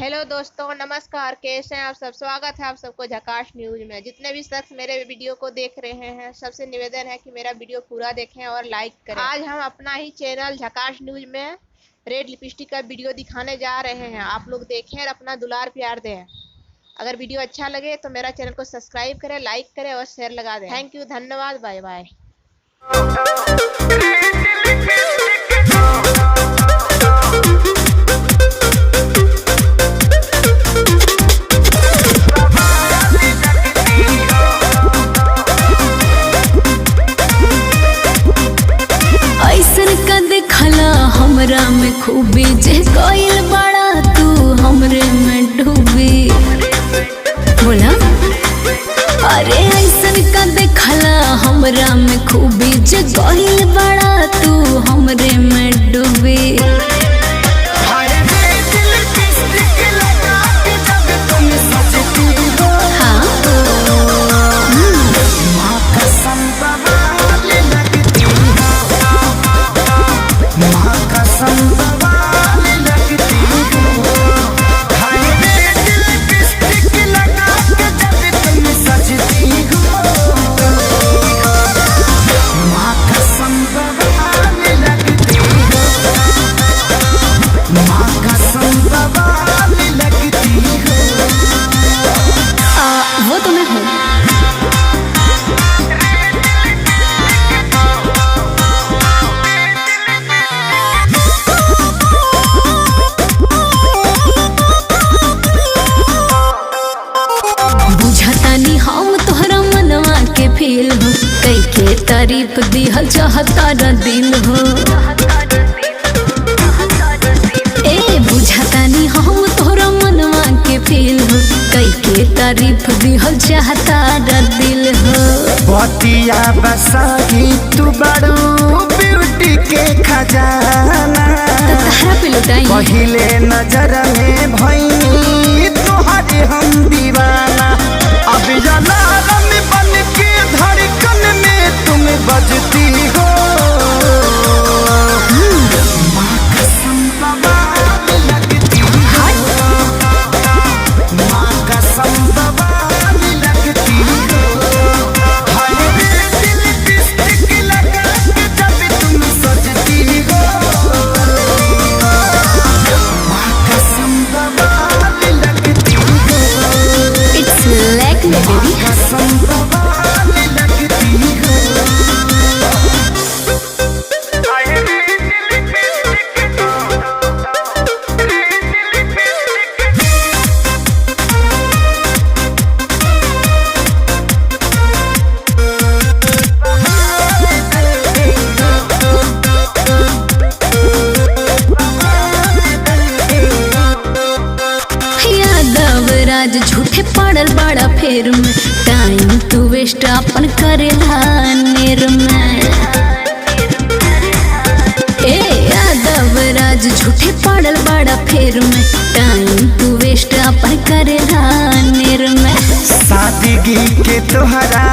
Hello दोस्तों, नमस्कार। कैसे हैं आप सब? स्वागत है आप सबको झकाश न्यूज में। जितने भी शख्स मेरे वीडियो को देख रहे हैं, सबसे निवेदन है कि मेरा वीडियो पूरा देखें और लाइक करें। आज हम अपना ही चैनल झकाश न्यूज में रेड लिपस्टिक का वीडियो दिखाने जा रहे हैं। आप लोग देखें और अपना दुलार प्यार दें। अगर वीडियो अच्छा लगे तो मेरा चैनल को सब्सक्राइब करें, लाइक करें और शेयर लगा दें। थैंक यू, धन्यवाद, बाय बाय। हमरा में खूबी जे कोइल बड़ा तू हमरे में डूबी बोला। अरे ऐसन का देखला हमरा में खूबी जे कोइल बड़ा तू हमरे में डूबी। वो तो मैं हूँ। बुझतानी हम तोहरा मनवा के फील हो, कई के तारीफ दिहल चाहता दिल हो। ए बुझतानी हम तोहरा मनवा के फील हो, कई के तारीफ दिहल चाहता दिल हो। बतिया बसाही तू बड़ू ब्यूटी के खजाना, तहरा पे लुटाई पहिले नजर में भई तोहरे हम दीवाना। अब अलार्म बन के धड़कन में तुम बजती हो। माँ कसम बवाल लगती हो, माँ कसम बवाल लगती हो। हाय रे दिल लिपस्टिक लगा के जब तुम सजती हो। माँ कसम बवाल लगती हो। It's like me baby. कसम बवाल लगती हो। यादवराज झूठे पड़ल बड़ा फेर में, टाइम तू वेस्ट अपन करेला नेर में। ए यादवराज झूठे पड़ल बड़ा फेर में, टाइम तू वेस्ट अपन करेला नेर में। सादगी के तोहरा